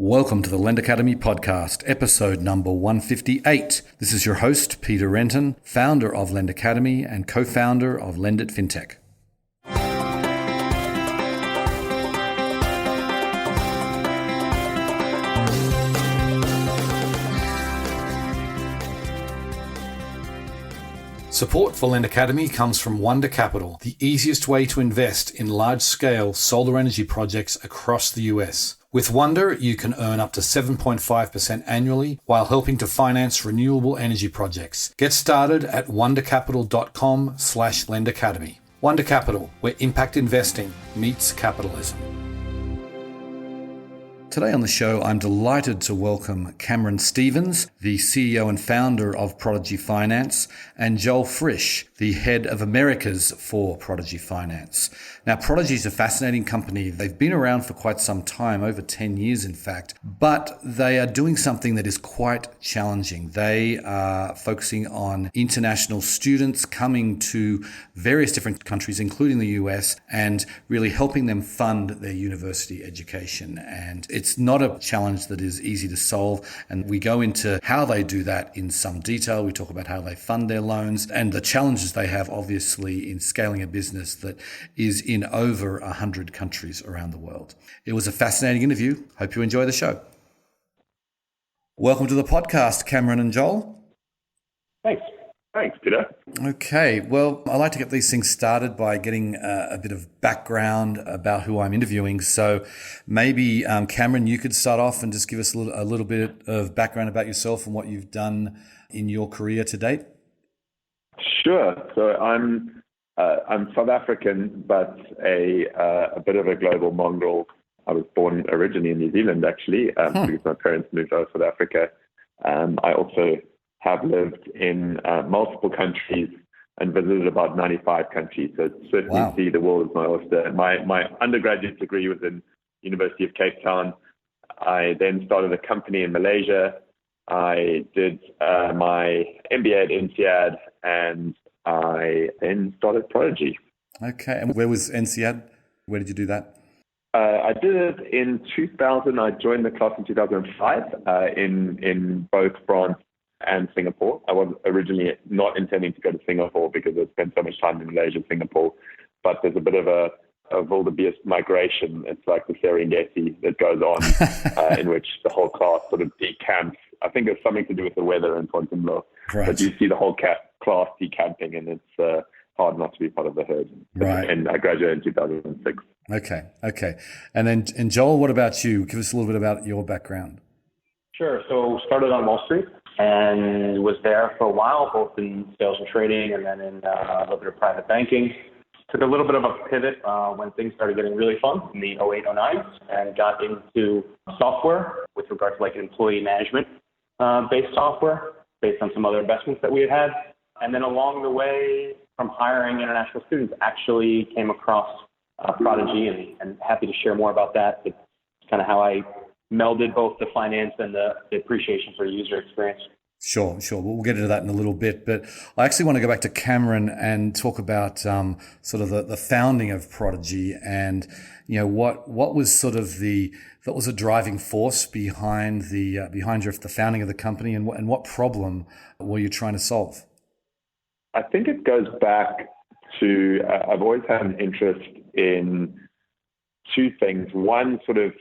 Welcome to the Lend Academy podcast, episode number 158. This is your host, Peter Renton, founder of Lend Academy and co-founder of Lend It Fintech. Support for Lend Academy comes from Wonder Capital, the easiest way to invest in large-scale solar energy projects across the US. With Wonder, you can earn up to 7.5% annually while helping to finance renewable energy projects. Get started at wondercapital.com/lendacademy. Wonder Capital, where impact investing meets capitalism. Today on the show, I'm delighted to welcome Cameron Stevens, the CEO and founder of Prodigy Finance, and Joel Frisch, the head of Americas for Prodigy Finance. Now, Prodigy is a fascinating company. They've been around for quite some time, over 10 years in fact, but they are doing something that is quite challenging. They are focusing on international students coming to various different countries, including the US, and really helping them fund their university education. And it's not a challenge that is easy to solve. And we go into how they do that in some detail. We talk about how they fund their loans and the challenges they have, obviously, in scaling a business that is in over 100 countries around the world. It was a fascinating interview. Hope you enjoy the show. Welcome to the podcast, Cameron and Joel. Thanks, Peter. Okay, well, I like to get these things started by getting a bit of background about who I'm interviewing. So maybe, Cameron, you could start off and just give us a little bit of background about yourself and what you've done in your career to date. Sure. So I'm South African, but a bit of a global mongrel. I was born originally in New Zealand, actually, because my parents moved out of South Africa. I also have lived in multiple countries and visited about 95 countries. So certainly see the world as my oyster. My undergraduate degree was in University of Cape Town. I then started a company in Malaysia. I did my MBA at INSEAD, and I then started Prodigy. Okay. And where was INSEAD? Where did you do that? I did it in 2000. I joined the class in 2005 in both France and Singapore. I was originally not intending to go to Singapore because I spent so much time in Malaysia and Singapore, but there's a bit of a wildebeest migration. It's like the Serengeti that goes on in which the whole class sort of decamps. I think it's something to do with the weather in Fontainebleau. Right. But you see the whole class decamping, and it's hard not to be part of the herd. Right. And I graduated in 2006. Okay. And Joel, what about you? Give us a little bit about your background. Sure. So started on Wall Street and was there for a while, both in sales and trading and then in a little bit of private banking. Took a little bit of a pivot when things started getting really fun in the 08, 09 and got into software with regard to like employee management based software based on some other investments that we had. And then along the way from hiring international students, actually came across Prodigy and happy to share more about that. It's kind of how I melded both the finance and the appreciation for the user experience. Sure. We'll get into that in a little bit, but I actually want to go back to Cameron and talk about sort of the founding of Prodigy, and what was sort of that was a driving force behind the founding of the company, and what problem were you trying to solve? I think it goes back to I've always had an interest in two things. One, sort of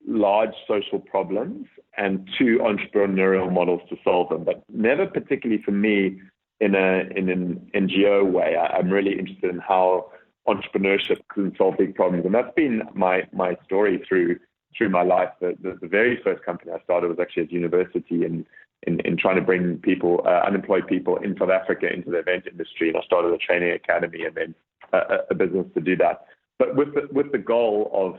large social problems, and two, entrepreneurial models to solve them, but never particularly for me in an NGO way. I'm really interested in how entrepreneurship can solve big problems, and that's been my story through my life. The very first company I started was actually at university in trying to bring people, unemployed people in South Africa into the event industry, and I started a training academy and then a business to do that. But with the goal of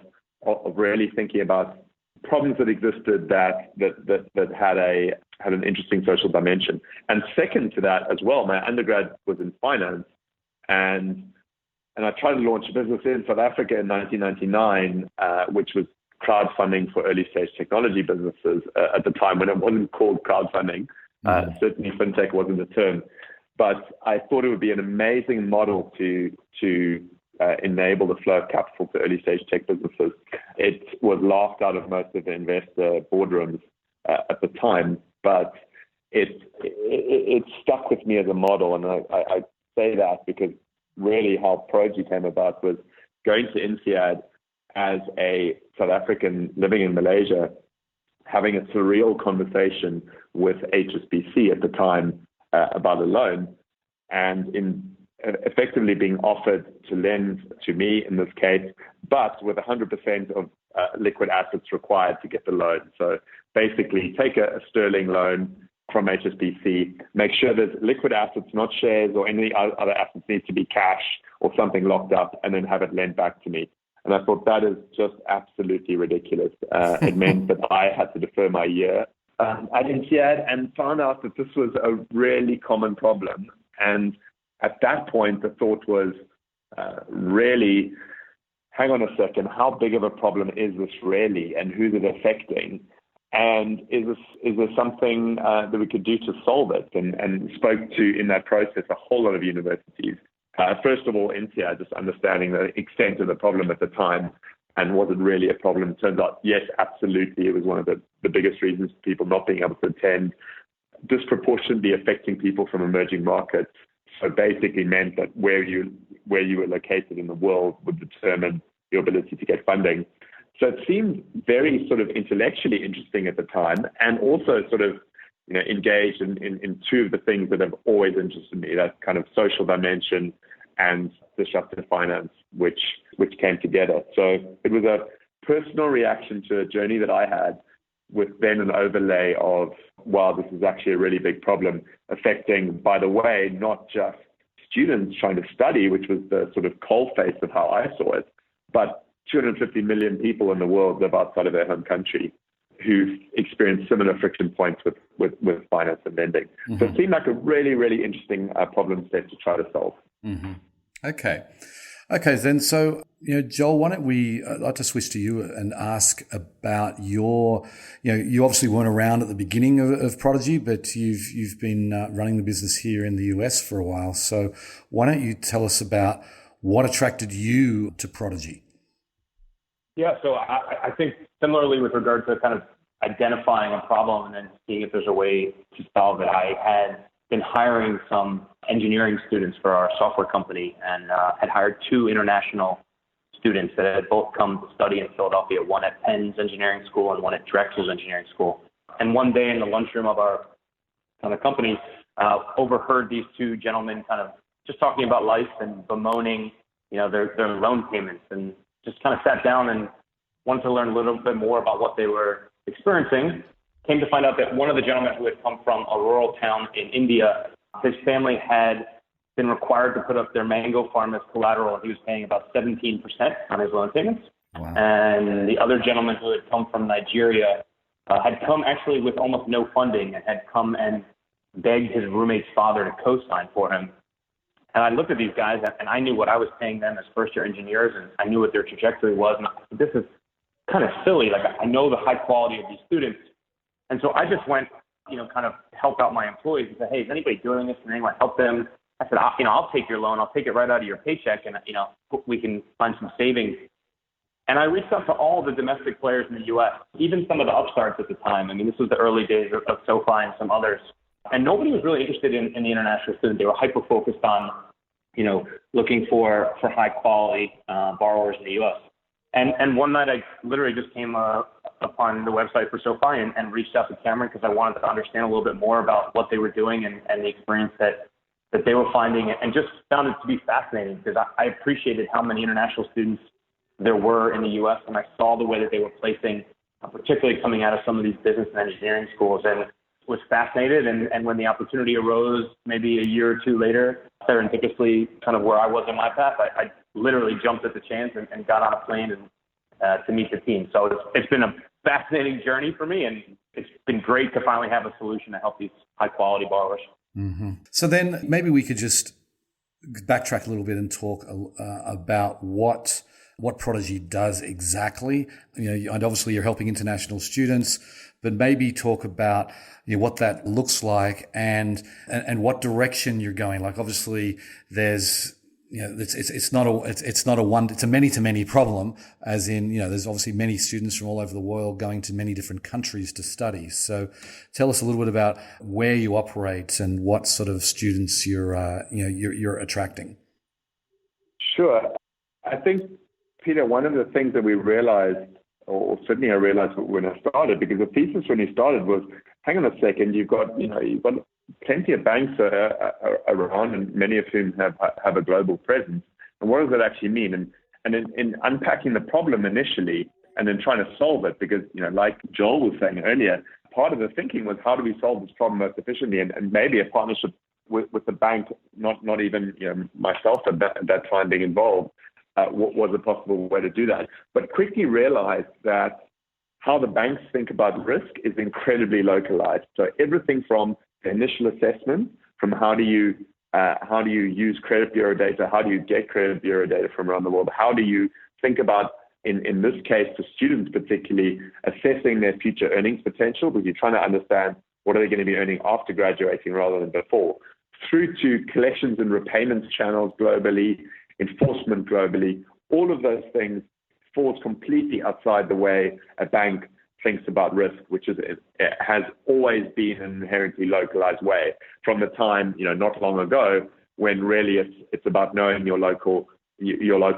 really thinking about problems that existed that had an interesting social dimension. And second to that as well, my undergrad was in finance, and I tried to launch a business in South Africa in 1999, which was crowdfunding for early stage technology businesses at the time when it wasn't called crowdfunding. Certainly Fintech wasn't the term, but I thought it would be an amazing model to enable the flow of capital to early stage tech businesses. It was laughed out of most of the investor boardrooms at the time, but it stuck with me as a model. And I say that because really how Prodigy came about was going to INSEAD as a South African living in Malaysia, having a surreal conversation with HSBC at the time about a loan, and in effectively being offered to lend to me in this case, but with 100% of liquid assets required to get the loan. So basically take a sterling loan from HSBC, make sure there's liquid assets, not shares or any other assets, need to be cash or something locked up, and then have it lent back to me. And I thought that is just absolutely ridiculous. It meant that I had to defer my year at INSEAD, and found out that this was a really common problem. And at that point, the thought was really, hang on a second, how big of a problem is this really, and who's it affecting? And is there something that we could do to solve it? And spoke to, in that process, a whole lot of universities. First of all, INSEAD, just understanding the extent of the problem at the time, and was it really a problem? It turns out, yes, absolutely. It was one of the biggest reasons for people not being able to attend, disproportionately affecting people from emerging markets. So basically meant that where you were located in the world would determine your ability to get funding. So it seemed very sort of intellectually interesting at the time, and also sort of, you know, engaged in two of the things that have always interested me, that kind of social dimension and disruptive finance, which came together. So it was a personal reaction to a journey that I had, with then an overlay of, wow, this is actually a really big problem, affecting, by the way, not just students trying to study, which was the sort of coalface of how I saw it, but 250 million people in the world live outside of their home country who've experienced similar friction points with finance and lending. Mm-hmm. So it seemed like a really, really interesting problem set to try to solve. Mm-hmm. Okay, then. So, Joel, why don't we, I'd like to switch to you and ask about your, you obviously weren't around at the beginning of Prodigy, but you've been running the business here in the US for a while. So why don't you tell us about what attracted you to Prodigy? Yeah, so I think similarly with regard to kind of identifying a problem and then seeing if there's a way to solve it, I had been hiring some engineering students for our software company, and had hired two international students that had both come to study in Philadelphia, one at Penn's engineering school and one at Drexel's engineering school. And one day in the lunchroom of our kind of company, overheard these two gentlemen kind of just talking about life and bemoaning, their loan payments, and just kind of sat down and wanted to learn a little bit more about what they were experiencing. Came to find out that one of the gentlemen who had come from a rural town in India, his family had been required to put up their mango farm as collateral, and he was paying about 17% on his loan payments. Wow. And the other gentleman who had come from Nigeria had come actually with almost no funding, and had come and begged his roommate's father to co-sign for him. And I looked at these guys, and I knew what I was paying them as first-year engineers, and I knew what their trajectory was. And I said, this is kind of silly. Like, I know the high quality of these students. And so I just went, kind of help out my employees and said, hey, is anybody doing this? Can anyone help them? I said, I'll take your loan. I'll take it right out of your paycheck, and, we can find some savings. And I reached out to all the domestic players in the U.S., even some of the upstarts at the time. I mean, this was the early days of SoFi and some others. And nobody was really interested in the international student. They were hyper-focused on, looking for high quality borrowers in the U.S. And one night I literally just came upon the website for SoFi and reached out to Cameron because I wanted to understand a little bit more about what they were doing and the experience that they were finding, and just found it to be fascinating because I appreciated how many international students there were in the U.S. and I saw the way that they were placing, particularly coming out of some of these business and engineering schools, and was fascinated. And when the opportunity arose, maybe a year or two later, serendipitously, kind of where I was in my path, I literally jumped at the chance and got on a plane and to meet the team. So it's been a fascinating journey for me, and it's been great to finally have a solution to help these high quality borrowers. Mm-hmm. So then maybe we could just backtrack a little bit and talk about what Prodigy does exactly. And obviously you're helping international students, but maybe talk about what that looks like and what direction you're going. Like, obviously there's it's a many to many problem, as in, there's obviously many students from all over the world going to many different countries to study. So tell us a little bit about where you operate and what sort of students you're attracting. Sure. I think, Peter, one of the things that we realized, or certainly I realized when I started, because the thesis when you started was, hang on a second, you've got plenty of banks around, and many of whom have a global presence. And what does that actually mean? And in unpacking the problem initially, and then trying to solve it, because like Joel was saying earlier, part of the thinking was, how do we solve this problem most efficiently? And maybe a partnership with the bank, not even myself at that time being involved, was a possible way to do that. But quickly realized that how the banks think about risk is incredibly localized. So everything from the initial assessment, from how do you use credit bureau data, how do you get credit bureau data from around the world, how do you think about, in this case, for students particularly, assessing their future earnings potential, because you're trying to understand what are they going to be earning after graduating rather than before, through to collections and repayments channels globally, enforcement globally. All of those things falls completely outside the way a bank thinks about risk, which has always been an inherently localized way from the time, not long ago, when really it's about knowing your local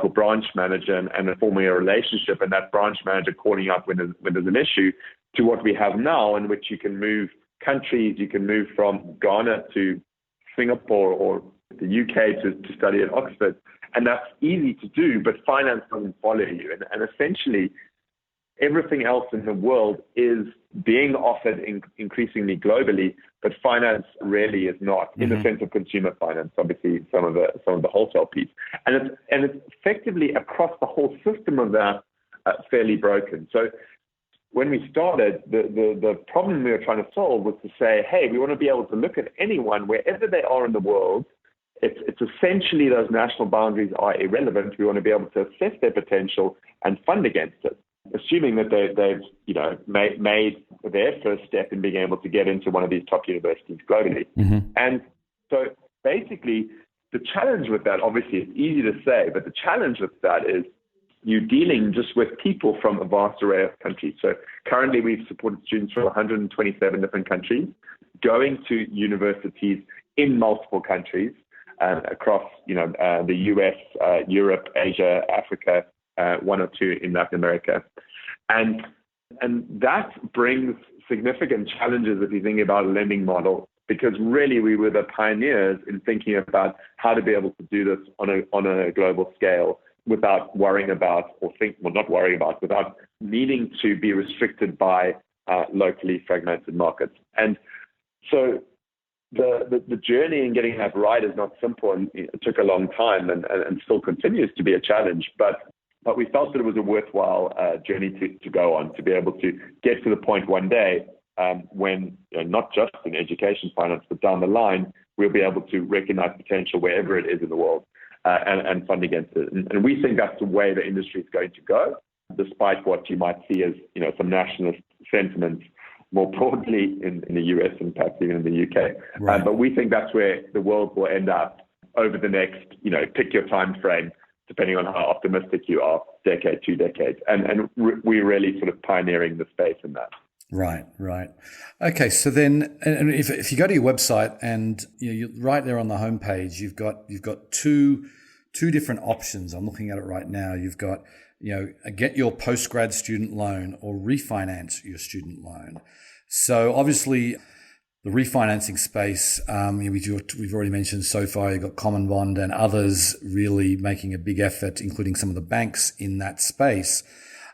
branch manager and forming a relationship, and that branch manager calling up when there's an issue, to what we have now, in which you can move countries, you can move from Ghana to Singapore or the UK to study at Oxford. And that's easy to do, but finance doesn't follow you. And essentially, everything else in the world is being offered increasingly globally, but finance really is not, in the sense of consumer finance, obviously some of the wholesale piece. And it's effectively across the whole system of that fairly broken. So when we started, the problem we were trying to solve was to say, hey, we want to be able to look at anyone wherever they are in the world. It's essentially those national boundaries are irrelevant. We want to be able to assess their potential and fund against it, assuming that they've made their first step in being able to get into one of these top universities globally. Mm-hmm. And so basically, the challenge with that, obviously it's easy to say, but the challenge with that is you're dealing just with people from a vast array of countries. So currently we've supported students from 127 different countries, going to universities in multiple countries, across the US, Europe, Asia, Africa, one or two in Latin America. And that brings significant challenges if you think about a lending model, because really we were the pioneers in thinking about how to be able to do this on a global scale without without needing to be restricted by locally fragmented markets. And so the journey in getting that right is not simple, and it took a long time and still continues to be a challenge. But we felt that it was a worthwhile journey to go on, to be able to get to the point one day when not just in education finance, but down the line, we'll be able to recognize potential wherever it is in the world and fund against it. And we think that's the way the industry is going to go, despite what you might see as some nationalist sentiments more broadly in the US and perhaps even in the UK. Right. But we think that's where the world will end up over the next, pick your time frame, depending on how optimistic you are, decade, 2 decades. And we're really sort of pioneering the space in that. Right. Okay, so then, and if you go to your website and you're right there on the homepage, you've got two different options. I'm looking at it right now. You've got get your postgrad student loan or refinance your student loan. So obviously, the refinancing space, we've already mentioned so far, you've got Common Bond and others really making a big effort, including some of the banks in that space.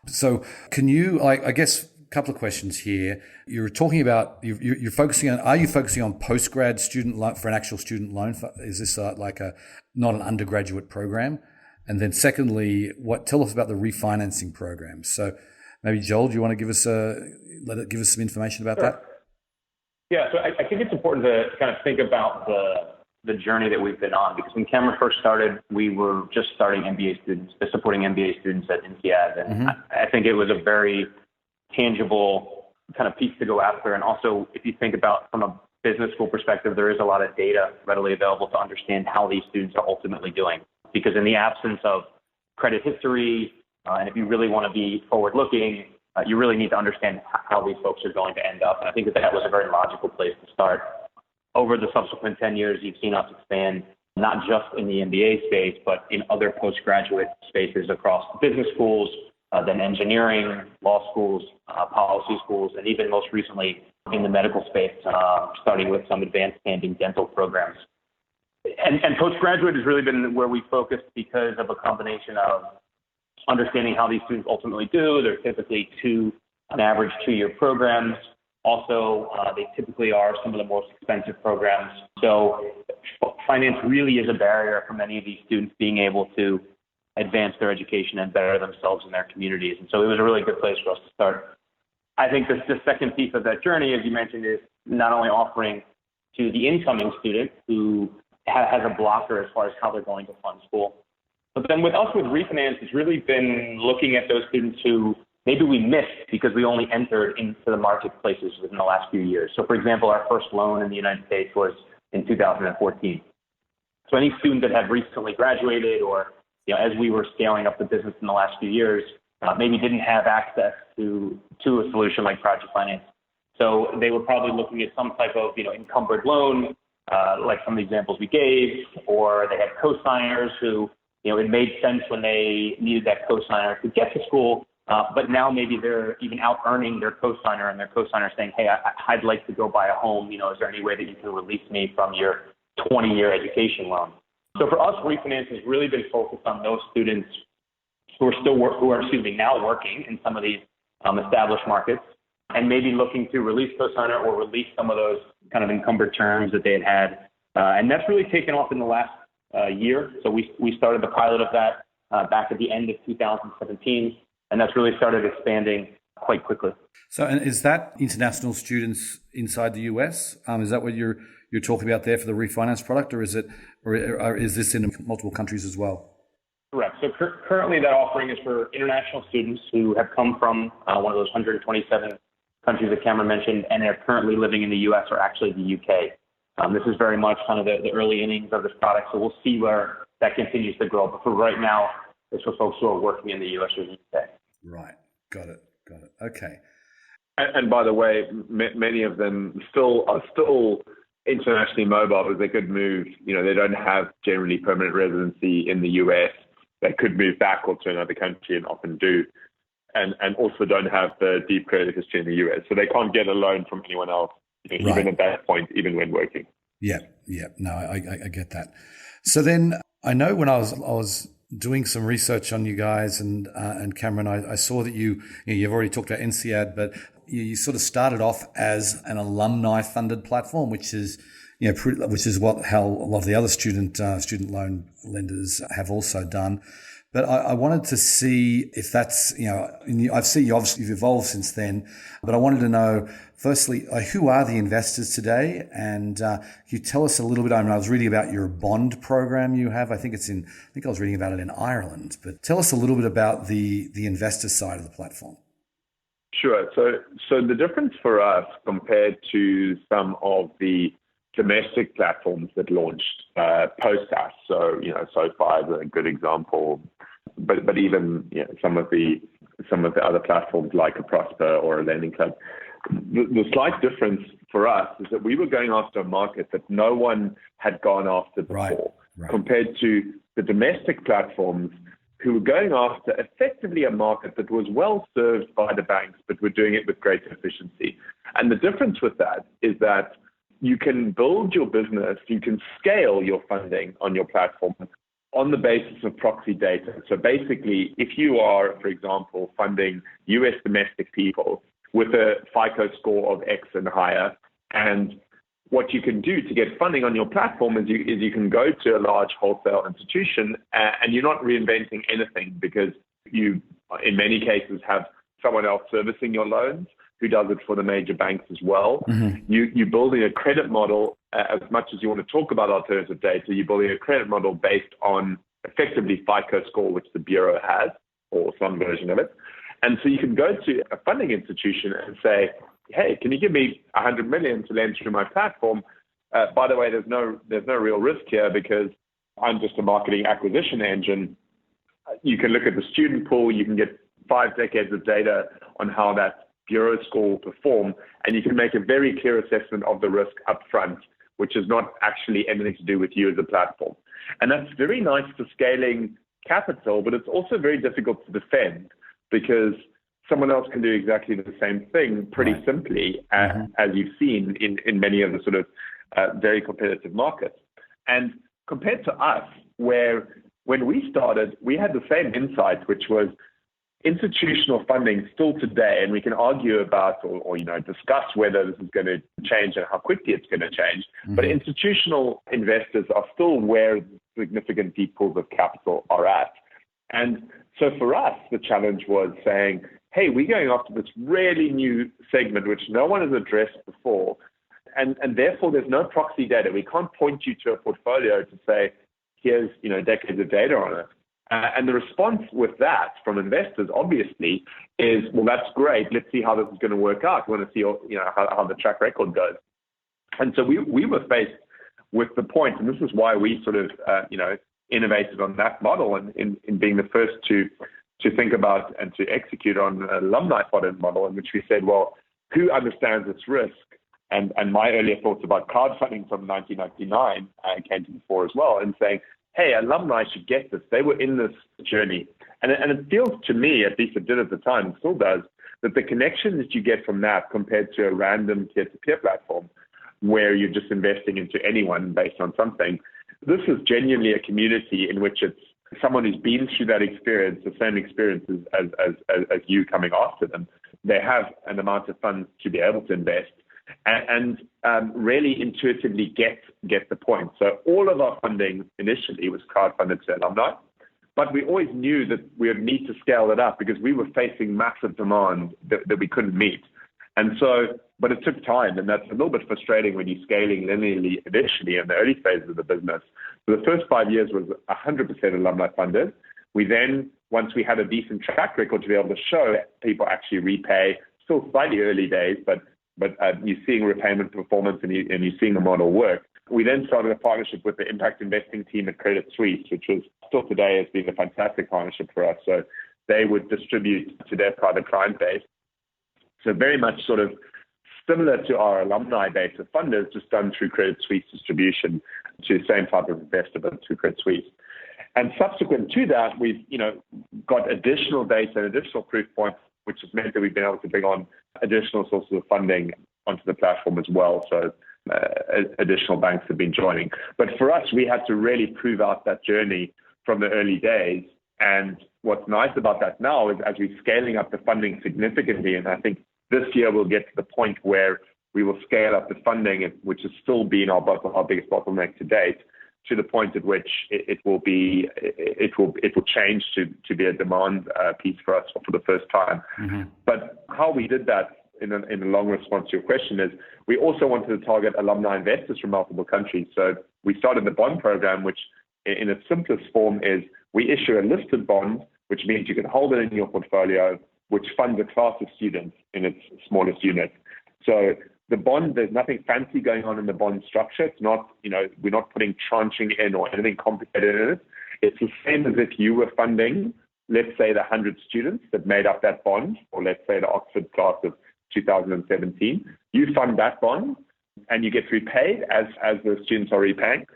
So can you, I guess, a couple of questions here. You're talking about, you're focusing on, are you focusing on postgrad student loan for an actual student loan? Is this not an undergraduate program? And then secondly, tell us about the refinancing program. So maybe Joel, do you want to give us some information about that? Yeah, so I think it's important to kind of think about the journey that we've been on, because when Cameron first started, we were just starting MBA students, supporting MBA students at INSEAD. And I think it was a very tangible kind of piece to go after. And also, if you think about from a business school perspective, there is a lot of data readily available to understand how these students are ultimately doing. because in the absence of credit history, and if you really want to be forward-looking, you really need to understand how these folks are going to end up. And I think that was a very logical place to start. Over the subsequent 10 years, you've seen us expand not just in the MBA space, but in other postgraduate spaces across business schools, then engineering, law schools, policy schools, and even most recently in the medical space, starting with some advanced standing dental programs. And postgraduate has really been where we focused because of a combination of understanding how these students ultimately do. They're typically on average 2-year programs. Also, they typically are some of the most expensive programs. So finance really is a barrier for many of these students being able to advance their education and better themselves in their communities. And so it was a really good place for us to start. I think the second piece of that journey, as you mentioned, is not only offering to the incoming student who has a blocker as far as how they're going to fund school, but then with us with refinance, it's really been looking at those students who maybe we missed because we only entered into the marketplaces within the last few years. So for example, our first loan in the United States was in 2014. So any student that had recently graduated or, as we were scaling up the business in the last few years, maybe didn't have access to a solution like project finance. So they were probably looking at some type of, encumbered loan, like some of the examples we gave, or they had co-signers who, it made sense when they needed that co-signer to get to school, but now maybe they're even out earning their co-signer and their co-signer saying, hey, I'd like to go buy a home. Is there any way that you can release me from your 20-year education loan? So for us, refinance has really been focused on those students who are now working in some of these established markets and maybe looking to release co-signer or release some of those kind of encumbered terms that they had. And that's really taken off in the last year. So we started the pilot of that back at the end of 2017, and that's really started expanding quite quickly. So, and is that international students inside the US? Is that what you're talking about there for the refinance product, or is this in multiple countries as well? Correct. So currently that offering is for international students who have come from one of those 127 countries that Cameron mentioned and are currently living in the US or actually the UK. This is very much kind of the early innings of this product, so we'll see where that continues to grow. But for right now, it's for folks who are working in the US or the UK. Right. Got it. Okay. And by the way, many of them are still internationally mobile, but they could move. They don't have generally permanent residency in the US. They could move back or to another country and often do, and also don't have the deep credit history in the US. So they can't get a loan from anyone else, even at that point, even when working. Yeah. No, I get that. So then I know when I was doing some research on you guys and Cameron, I saw that you've already talked about NCAD, but you sort of started off as an alumni funded platform, which is how a lot of the other student loan lenders have also done. But I wanted to see if that's, I see you've evolved since then, but I wanted to know, firstly, who are the investors today? And can you tell us a little bit, I was reading about your bond program you have. I think I was reading about it in Ireland, but tell us a little bit about the investor side of the platform. Sure. So the difference for us compared to some of the domestic platforms that launched post us, so SoFi is a good example, but even some of the other platforms like a Prosper or a Lending Club, the slight difference for us is that we were going after a market that no one had gone after before, right. Compared to the domestic platforms who were going after effectively a market that was well served by the banks, but were doing it with great efficiency. And the difference with that is that you can build your business, you can scale your funding on your platform on the basis of proxy data. So basically, if you are, for example, funding US domestic people with a FICO score of X and higher, and what you can do to get funding on your platform is you can go to a large wholesale institution and you're not reinventing anything because you, in many cases, have someone else servicing your loans who does it for the major banks as well. Mm-hmm. You're building a credit model, as much as you want to talk about alternative data, you're building a credit model based on effectively FICO score, which the Bureau has, or some version of it. And so you can go to a funding institution and say, hey, can you give me $100 million to lend through my platform? By the way, there's no real risk here because I'm just a marketing acquisition engine. You can look at the student pool, you can get 5 decades of data on how that bureau score will perform, and you can make a very clear assessment of the risk up front, which is not actually anything to do with you as a platform. And that's very nice for scaling capital, but it's also very difficult to defend because someone else can do exactly the same thing pretty simply, as you've seen in many of the sort of very competitive markets. And compared to us, where when we started, we had the same insight, which was institutional funding still today, and we can argue about or discuss whether this is going to change and how quickly it's going to change. But institutional investors are still where significant deep pools of capital are at. And so for us, the challenge was saying, hey, we're going after this really new segment, which no one has addressed before. And therefore, there's no proxy data. We can't point you to a portfolio to say, here's, decades of data on it. And the response with that from investors, obviously, is, well, that's great. Let's see how this is going to work out. We want to see, how the track record goes. And so we were faced with the point, and this is why we sort of, innovated on that model and in being the first to think about and to execute on an alumni-funded model, in which we said, well, who understands its risk? And my earlier thoughts about crowdfunding from 1999 came to the fore as well, and saying, hey, alumni should get this. They were in this journey. And it feels to me, at least it did at the time, and still does, that the connection that you get from that compared to a random peer-to-peer platform where you're just investing into anyone based on something, this is genuinely a community in which it's someone who's been through that experience, the same experiences as you coming after them. They have an amount of funds to be able to invest and really intuitively get the point. So all of our funding initially was crowdfunded to alumni, but we always knew that we would need to scale it up because we were facing massive demand that we couldn't meet. And so, but it took time, and that's a little bit frustrating when you're scaling linearly initially in the early phases of the business. So the first 5 years was 100% alumni funded. We then, once we had a decent track record to be able to show people actually repay, still slightly early days, but you're seeing repayment performance and you're seeing the model work. We then started a partnership with the impact investing team at Credit Suisse, which was still today has been a fantastic partnership for us. So they would distribute to their private client base. So very much sort of similar to our alumni base of funders, just done through Credit Suisse distribution to the same type of investor, but through Credit Suisse. And subsequent to that, we've got additional data and additional proof points, which has meant that we've been able to bring on additional sources of funding onto the platform as well. So additional banks have been joining. But for us, we had to really prove out that journey from the early days. And what's nice about that now is as we're scaling up the funding significantly, and I think this year we'll get to the point where we will scale up the funding, which has still been our biggest bottleneck to date, to the point at which it will change to be a demand piece for us for the first time. Mm-hmm. But how we did that in a long response to your question is we also wanted to target alumni investors from multiple countries. So we started the bond program, which in its simplest form is we issue a listed bond, which means you can hold it in your portfolio, which funds a class of students in its smallest unit. So the bond, there's nothing fancy going on in the bond structure. It's not, we're not putting tranching in or anything complicated in it. It's the same as if you were funding, let's say, the 100 students that made up that bond, or let's say the Oxford class of 2017. You fund that bond and you get repaid as the students are repaying.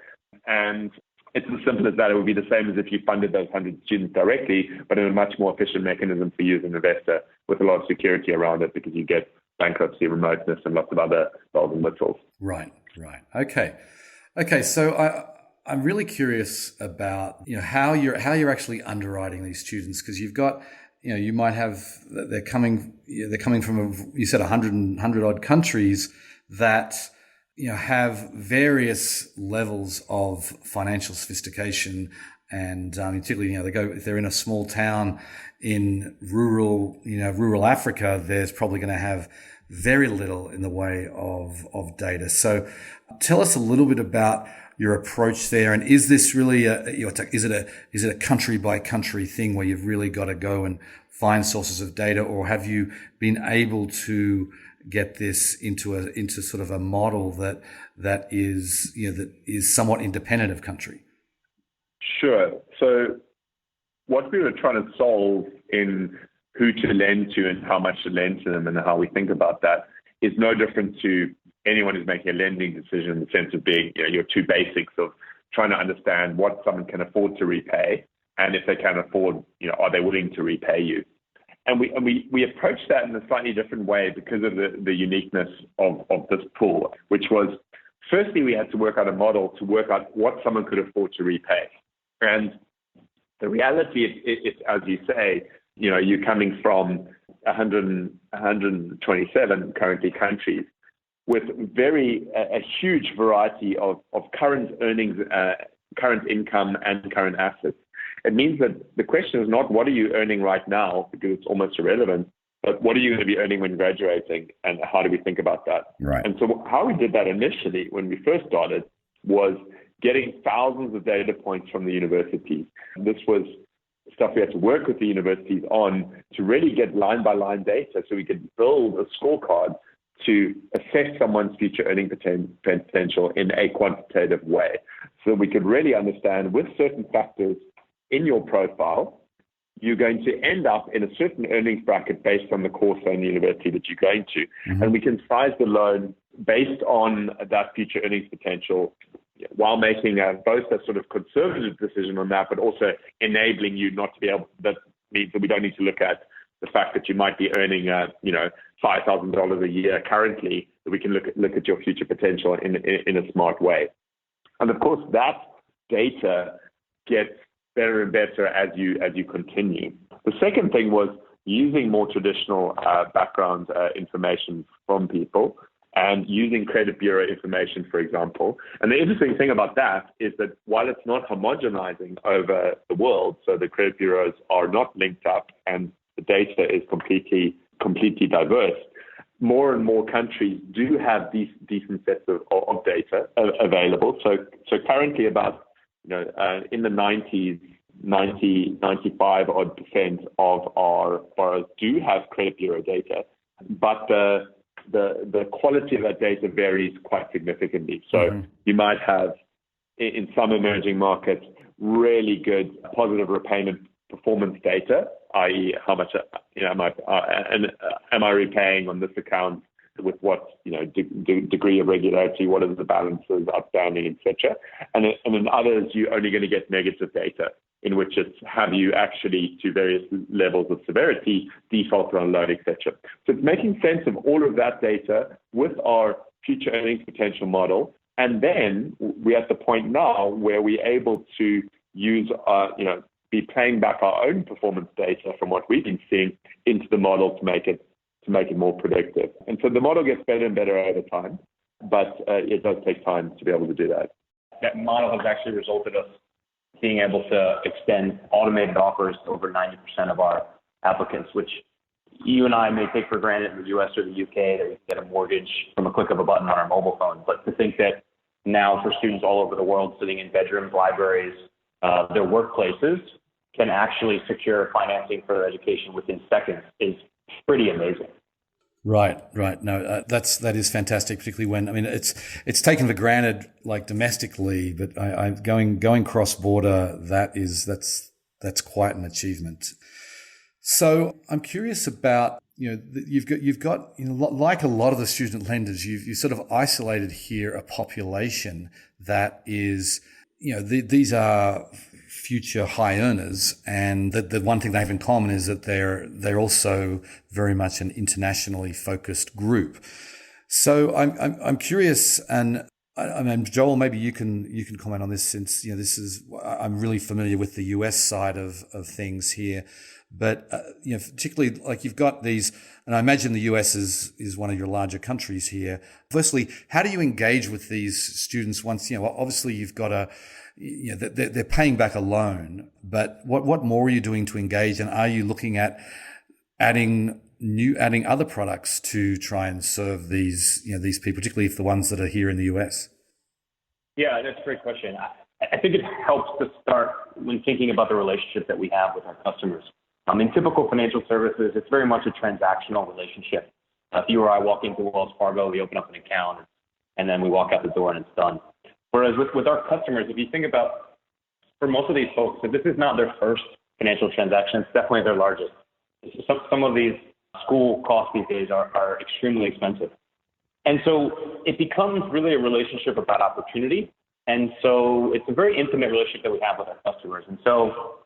And it's as simple as that. It would be the same as if you funded those 100 students directly, but in a much more efficient mechanism for you as an investor with a lot of security around it because you get bankruptcy, remoteness, and lots of other bells and whistles. Right. Okay. So I'm really curious about how you're actually underwriting these students, because you've got you might have they're coming from you said 100 odd countries that have various levels of financial sophistication, and particularly if they're in a small town in rural Africa, there's probably going to have very little in the way of data. So tell us a little bit about your approach there, and is this really is it a country by country thing where you've really got to go and find sources of data, or have you been able to get this into sort of a model that is somewhat independent of country? Sure. So what we were trying to solve in who to lend to and how much to lend to them and how we think about that is no different to anyone who's making a lending decision in the sense of being, your two basics of trying to understand what someone can afford to repay, and if they can afford, are they willing to repay you? And we approached that in a slightly different way because of the uniqueness of this pool, which was, firstly, we had to work out a model to work out what someone could afford to repay. And the reality is, as you say, you're coming from 127 currently countries with a huge variety of current earnings, current income, and current assets. It means that the question is not what are you earning right now, because it's almost irrelevant, but what are you going to be earning when graduating, and how do we think about that? Right. And so how we did that initially when we first started was getting thousands of data points from the universities. This was stuff we had to work with the universities on to really get line-by-line data so we could build a scorecard to assess someone's future earning potential in a quantitative way. So we could really understand with certain factors in your profile, you're going to end up in a certain earnings bracket based on the course and university that you're going to. Mm-hmm. And we can size the loan based on that future earnings potential while making both a sort of conservative decision on that, but also enabling you not to be able, that means that we don't need to look at the fact that you might be earning, $5,000 a year currently, that we can look at your future potential in a smart way. And of course, that data gets better and better as you continue. The second thing was using more traditional background information from people and using credit bureau information, for example. And the interesting thing about that is that while it's not homogenizing over the world, so the credit bureaus are not linked up and the data is completely diverse, more and more countries do have these decent sets of data available. So currently about, in the 95 odd % of our borrowers do have credit bureau data, but the quality of that data varies quite significantly. So you might have, in some emerging markets, really good positive repayment performance data, i.e., how much am I repaying on this account with what degree of regularity, what are the balances outstanding, etc. And in others, you're only going to get negative data, in which it's have you actually, to various levels of severity, defaulted on loan, etc. So it's making sense of all of that data with our future earnings potential model. And then we're at the point now where we're able to use, be playing back our own performance data from what we've been seeing into the model to make it more predictive. And so the model gets better and better over time, but it does take time to be able to do that. That model has actually resulted in us being able to extend automated offers to over 90% of our applicants, which you and I may take for granted in the US or the UK that we can get a mortgage from a click of a button on our mobile phone. But to think that now for students all over the world sitting in bedrooms, libraries, their workplaces can actually secure financing for their education within seconds is pretty amazing. Right. No, that is fantastic, particularly when, it's taken for granted, like domestically, but going cross border, that's quite an achievement. So I'm curious about, you've got like a lot of the student lenders, you've sort of isolated here a population that is, these are future high earners, and the one thing they have in common is that they're also very much an internationally focused group. So I'm curious, and Joel, maybe you can comment on this, since this is, I'm really familiar with the US side of things here, but particularly like you've got these, and I imagine the US is one of your larger countries here. Firstly, how do you engage with these students once obviously you've got they're paying back a loan, but what more are you doing to engage, and are you looking at adding other products to try and serve these people, particularly if the ones that are here in the US? Yeah, that's a great question. I think it helps to start when thinking about the relationship that we have with our customers. In typical financial services, it's very much a transactional relationship. If you or I walk into Wells Fargo, we open up an account, and then we walk out the door and it's done. Whereas with our customers, if you think about for most of these folks, if this is not their first financial transaction, it's definitely their largest. Some of these school costs these days are extremely expensive. And so it becomes really a relationship about opportunity. And so it's a very intimate relationship that we have with our customers. And so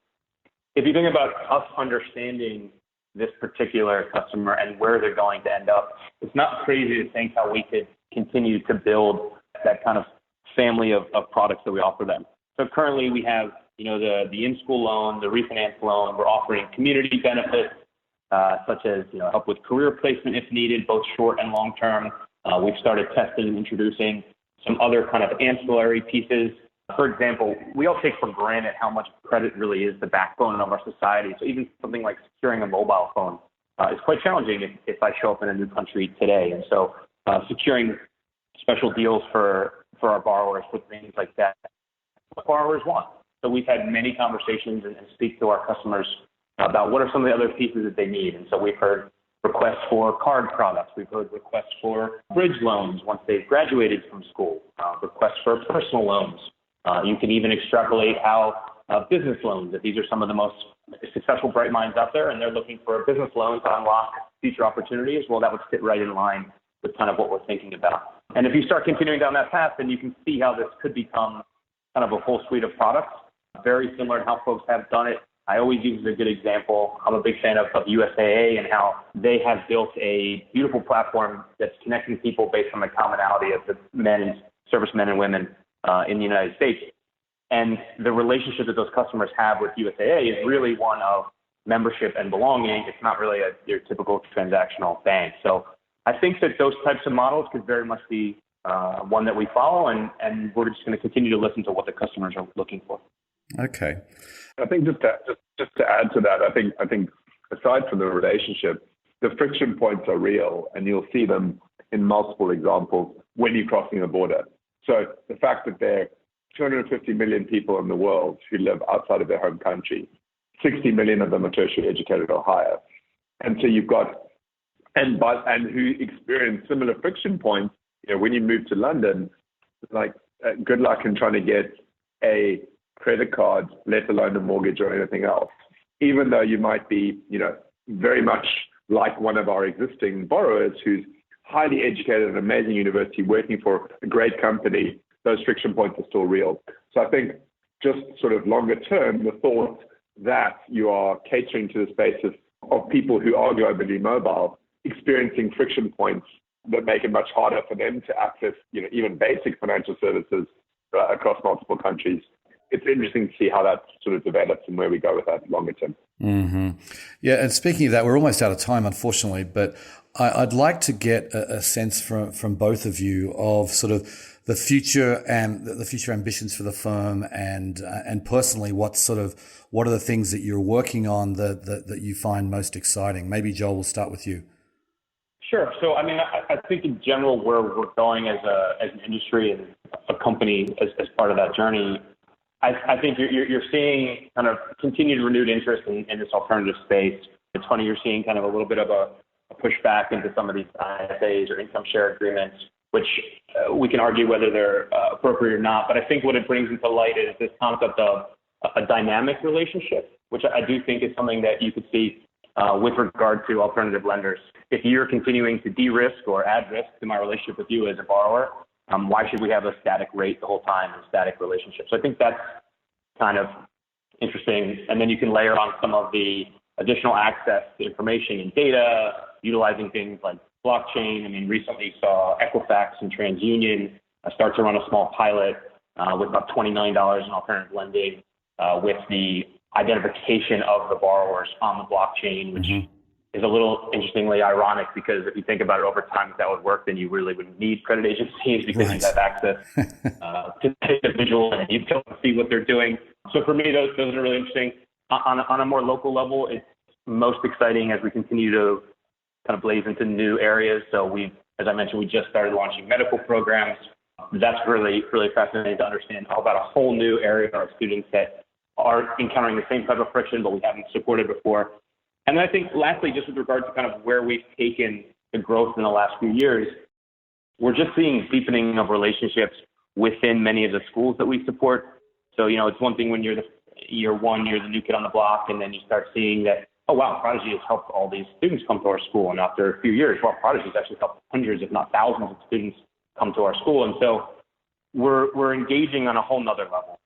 if you think about us understanding this particular customer and where they're going to end up, it's not crazy to think how we could continue to build that kind of family of products that we offer them. So currently we have, the in-school loan, the refinance loan. We're offering community benefits, such as, help with career placement if needed, both short and long term. We've started testing and introducing some other kind of ancillary pieces. For example, we all take for granted how much credit really is the backbone of our society. So even something like securing a mobile phone is quite challenging if I show up in a new country today. And so securing special deals for our borrowers for things like that, what borrowers want. So we've had many conversations and speak to our customers about what are some of the other pieces that they need. And so we've heard requests for card products. We've heard requests for bridge loans once they've graduated from school, requests for personal loans. You can even extrapolate how business loans, if these are some of the most successful bright minds out there and they're looking for a business loan to unlock future opportunities, well, that would fit right in line with kind of what we're thinking about. And if you start continuing down that path, then you can see how this could become kind of a full suite of products, very similar to how folks have done it. I always use as a good example, I'm a big fan of USAA and how they have built a beautiful platform that's connecting people based on the commonality of the servicemen and women in the United States. And the relationship that those customers have with USAA is really one of membership and belonging. It's not really your typical transactional bank. So I think that those types of models could very much be one that we follow, and we're just going to continue to listen to what the customers are looking for. Okay. I think just to add to that, I think aside from the relationship, the friction points are real, and you'll see them in multiple examples when you're crossing the border. So the fact that there are 250 million people in the world who live outside of their home country, 60 million of them are tertiary educated or higher, and so you've got and who experience similar friction points. When you move to London, like good luck in trying to get a credit card, let alone a mortgage or anything else. Even though you might be, very much like one of our existing borrowers who's highly educated at an amazing university working for a great company, those friction points are still real. So I think just sort of longer term, the thought that you are catering to the space of people who are globally mobile, experiencing friction points that make it much harder for them to access, even basic financial services across multiple countries. It's interesting to see how that sort of develops and where we go with that longer term. Mm-hmm. Yeah, and speaking of that, we're almost out of time, unfortunately, but I'd like to get a sense from both of you of sort of the future and the future ambitions for the firm, and personally, what are the things that you're working on that you find most exciting? Maybe Joel, we'll start with you. Sure. So, I mean, I think in general, where we're going as an industry and a company as part of that journey, I think you're seeing kind of continued renewed interest in this alternative space. It's funny, you're seeing kind of a little bit of a pushback into some of these ISAs or income share agreements, which we can argue whether they're appropriate or not. But I think what it brings into light is this concept of a dynamic relationship, which I do think is something that you could see with regard to alternative lenders. If you're continuing to de-risk or add risk to my relationship with you as a borrower, why should we have a static rate the whole time and static relationship? So I think that's kind of interesting. And then you can layer on some of the additional access to information and data, utilizing things like blockchain. I mean, recently saw Equifax and TransUnion start to run a small pilot with about $20 million in alternative lending with the identification of the borrowers on the blockchain, which is a little interestingly ironic, because if you think about it over time, if that would work, then you really wouldn't need credit agencies because you have access to the individual and you can see what they're doing. So for me, those are really interesting. On a more local level, it's most exciting as we continue to kind of blaze into new areas. So as I mentioned, we just started launching medical programs. That's really, really fascinating to understand about a whole new area of students that are encountering the same type of friction, but we haven't supported before. And then I think lastly, just with regard to kind of where we've taken the growth in the last few years, we're just seeing deepening of relationships within many of the schools that we support. So, it's one thing when you're year one, you're the new kid on the block, and then you start seeing that, oh, wow, Prodigy has helped all these students come to our school. And after a few years, well, Prodigy has actually helped hundreds, if not thousands of students come to our school. And so we're engaging on a whole nother level.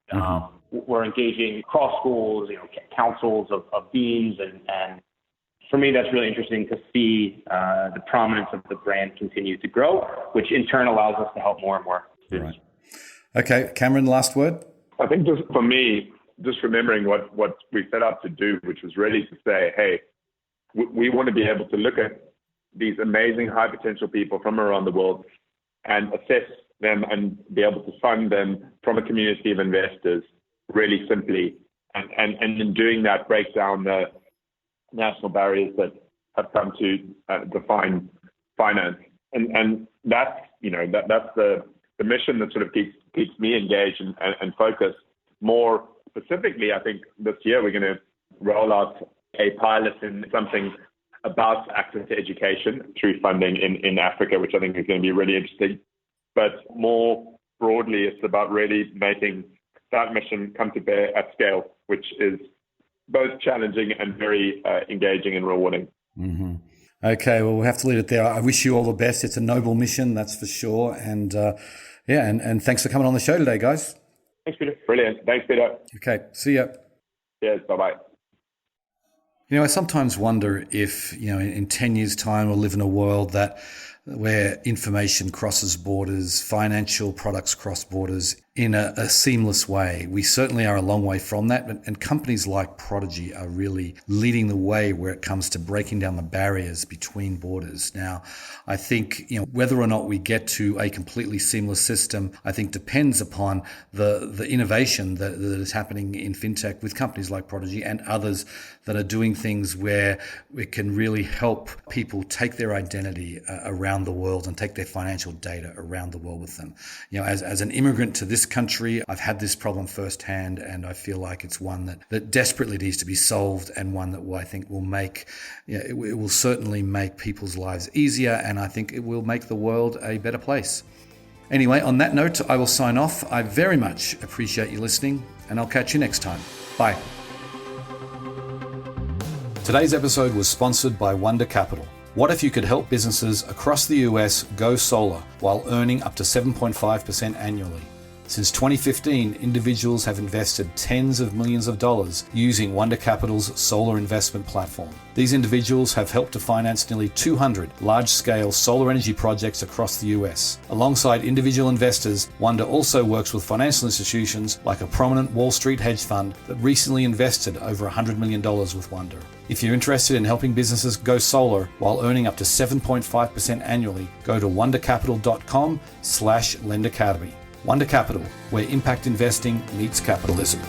We're engaging across schools, councils of deans. And for me, that's really interesting to see the prominence of the brand continue to grow, which in turn allows us to help more and more students. Right. Okay, Cameron, last word? I think just for me, just remembering what we set out to do, which was really to say, hey, we want to be able to look at these amazing high potential people from around the world and assess them and be able to fund them from a community of investors really simply. And in doing that, break down the national barriers that have come to define finance. And that's, that's the mission that sort of keeps me engaged and focused. More specifically, I think this year we're going to roll out a pilot in something about access to education through funding in Africa, which I think is going to be really interesting. But more broadly, it's about really making that mission come to bear at scale, which is both challenging and very engaging and rewarding. Mm-hmm. Okay, well, we'll have to leave it there. I wish you all the best. It's a noble mission, that's for sure. And and thanks for coming on the show today, guys. Thanks, Peter. Brilliant. Thanks, Peter. Okay, see ya. Cheers. Bye-bye. I sometimes wonder if, in 10 years' time we'll live in a world where information crosses borders, financial products cross borders in a seamless way. We certainly are a long way from that, and companies like Prodigy are really leading the way where it comes to breaking down the barriers between borders. Now, I think, whether or not we get to a completely seamless system, I think depends upon the innovation that is happening in fintech with companies like Prodigy and others that are doing things where it can really help people take their identity around the world and take their financial data around the world with them. As an immigrant to this country, I've had this problem firsthand, and I feel like it's one that desperately needs to be solved, and one that I think will make, it will certainly make people's lives easier, and I think it will make the world a better place. Anyway, on that note, I will sign off. I very much appreciate you listening, and I'll catch you next time. Bye. Today's episode was sponsored by Wonder Capital. What if you could help businesses across the US go solar while earning up to 7.5% annually? Since 2015, individuals have invested tens of millions of dollars using Wonder Capital's solar investment platform. These individuals have helped to finance nearly 200 large-scale solar energy projects across the US. Alongside individual investors, Wonder also works with financial institutions like a prominent Wall Street hedge fund that recently invested over $100 million with Wonder. If you're interested in helping businesses go solar while earning up to 7.5% annually, go to wondercapital.com/lendacademy. Wonder Capital, where impact investing meets capitalism.